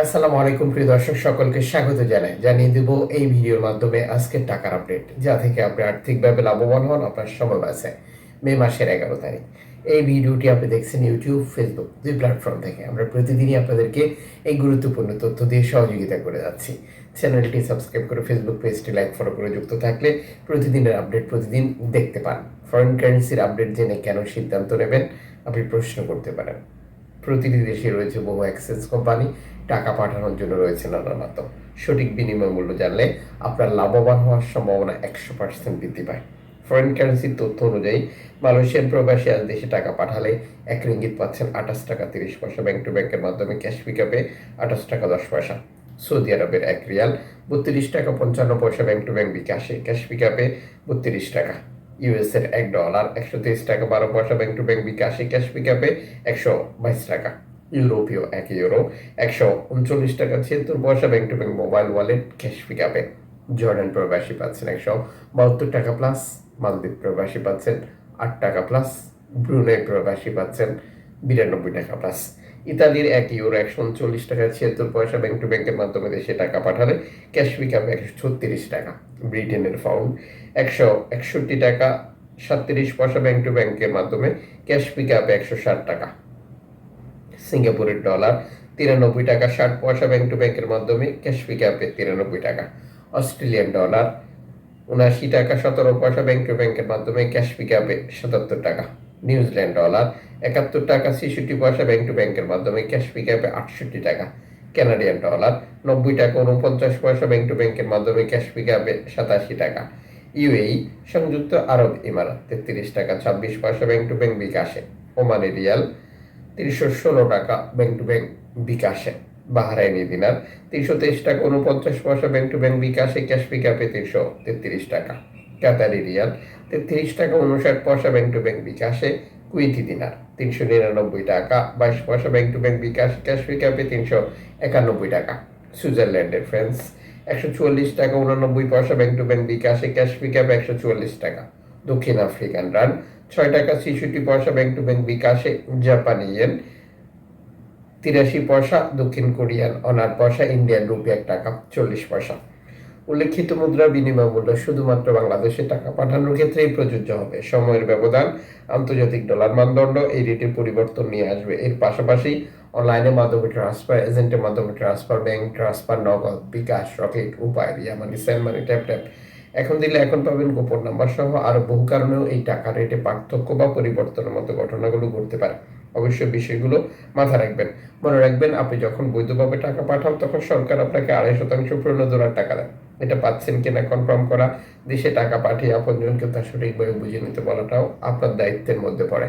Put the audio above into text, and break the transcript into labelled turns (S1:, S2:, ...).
S1: আসসালামু আলাইকুম প্রিয় দর্শক, সকলকে স্বাগত জানিয়ে দেব এই ভিডিওর মাধ্যমে আজকের টাকার আপডেট, যা থেকে আপনি আর্থিকভাবে লাভবান হন আপনার সময় বাঁচে। মে মাসের 11 তারিখ এই ভিডিওটি আপনি দেখছেন ইউটিউব, ফেসবুক দুই প্ল্যাটফর্ম থেকে। আমরা প্রতিদিনই আপনাদেরকে এই গুরুত্বপূর্ণ তথ্য দিয়ে সহযোগিতা করে যাচ্ছি। চ্যানেলটি সাবস্ক্রাইব করে ফেসবুক পেজটি লাইক ফলো করে যুক্ত থাকলে প্রতিদিনের আপডেট প্রতিদিন দেখতে পান। ফরেন কারেন্সির আপডেট জেনে কেন সিদ্ধান্ত নেবেন আপনি প্রশ্ন করতে পারেন। প্রতিটি দেশে রয়েছে বহু এক্সচেঞ্জ কোম্পানি, টাকা পাঠানোর জন্য রয়েছে নানা সঠিক বিনিময় মূল্য জানলে আপনার লাভবান হওয়ার সম্ভাবনা 100% বৃদ্ধি পায়। ফরেন কারেন্সির তথ্য অনুযায়ী মালয়েশিয়ান প্রবাসী আজ দেশে টাকা পাঠালে 1 রিঙ্গিত পাচ্ছেন 28 টাকা 30 পয়সা ব্যাংক টু ব্যাংকের মাধ্যমে ক্যাশ পিকআপে 28 টাকা 10 পয়সা। সৌদি আরবের 1 রিয়াল 32 টাকা 55 পয়সা ব্যাংক টু ব্যাংক বিকাশে ক্যাশ পিকআপে 32 টাকা। ইউএস এর $1 123 টাকা 12 পয়সা ব্যাংক টু ব্যাংক বিকাশে ক্যাশ পিকআপে 122 টাকা। ইউরোপীয় 1 ইউরো 139 টাকা 76 পয়সা bank to bank mobile wallet cash পিকআপে। জর্ডান প্রবাসী পাচ্ছেন 172 টাকা প্লাস, মালদ্বীপ প্রবাসী পাচ্ছেন 8 টাকা প্লাস, ব্রুনেই প্রবাসী পাচ্ছেন 92 টাকা প্লাস। ইতালির 1 ইউরো 139 টাকা 76 পয়সা ব্যাংক টু ব্যাংকের মাধ্যমে দেশে টাকা পাঠালে ক্যাশ পিকআপে 136 টাকা। ব্রিটেনের পাউন্ড 161 টাকা 37 পয়সা ব্যাংক টু ব্যাংকের মাধ্যমে ক্যাশ পিকআপে 160 টাকা। সিঙ্গাপুরের ডলার 93 টাকা 60 পয়সা ব্যাংক টু ব্যাংকের মাধ্যমে ক্যাশ পিকআপে 93 টাকা। অস্ট্রেলিয়ান ডলার 79 টাকা 17 পয়সা ব্যাংক টু ব্যাংকের মাধ্যমে ক্যাশ পিকআপে 77 টাকা। নিউজিল্যান্ড ডলার 71 টাকা 66 পয়সা ব্যাংক টু ব্যাংকের মাধ্যমে ক্যাশ পিকআপে 68 টাকা। কানাডিয়ান ডলার 90 টাকা 49 পয়সা ব্যাংক টু ব্যাংকের মাধ্যমে ক্যাশ পিকআপে 87 টাকা। ইউএই সংযুক্ত আরব ইমারাত 33 টাকা 26 পয়সা ব্যাংক টু ব্যাংক বিকাশে। ওমানি রিয়াল 316 টাকা ব্যাংক টু ব্যাংক বিকাশে। বাহরাইনি দিনার 323 টাকা 49 পয়সা ব্যাংক টু ব্যাংক বিকাশে ক্যাশ পিকআপে 333 টাকা। কাতারি রিয়াল 33 টাকা 59 পয়সা ব্যাংক টু ব্যাংক বিকাশে। কুয়েতি দিনার 399 টাকা 22 পয়সা bank to bank bKash cash পিকআপে 391 টাকা। সুইজারল্যান্ডের ফ্রান্স 144 টাকা 89 পয়সা ব্যাংক টু ব্যাংক বিকাশে ক্যাশ পিকআপে 144 টাকা। দক্ষিণ আফ্রিকান রান 6 টাকা 66 পয়সা ব্যাংক টু ব্যাংক বিকাশে। জাপানি ইয়েন 83 পয়সা। দক্ষিণ কোরিয়ান অনার পয়সা। ইন্ডিয়ান রুপি 1 টাকা 40 পয়সা। উল্লেখিত মুদ্রা বিনিময় মূল্য শুধুমাত্র বাংলাদেশে টাকা পাঠানোর ক্ষেত্রেই প্রযোজ্য হবে। সময়ের ব্যবধান, আন্তর্জাতিক ডলার মানদণ্ড এই রেটের পরিবর্তন নিয়ে আসবে। এর পাশাপাশি অনলাইনের মাধ্যমে ট্রান্সফার, এজেন্টের মাধ্যমে ট্রান্সফার, ব্যাংক ট্রান্সফার, নগদ, বিকাশ, রকেট, উপায়, রিয়া মানি, সেন্ড মানি, ট্যাপ এখন দিলে এখন পাবেন গোপন নাম্বার সহ আরো বহু কারণেও এই টাকা রেটে পার্থক্য বা পরিবর্তনের মতো ঘটনাগুলো ঘটতে পারে। অবশ্যই বিষয়গুলো মাথায় রাখবেন। মনে রাখবেন, আপনি যখন বৈধভাবে টাকা পাঠান তখন সরকার আপনাকে 2.5% প্রণোদনার টাকা দেয়। এটা পাচ্ছেন কিনা কনফার্ম করা, দেশে টাকা পাঠিয়ে আপনজনকে তা সঠিকভাবে বুঝে নিতে বলাটাও আপনার দায়িত্বের মধ্যে পড়ে।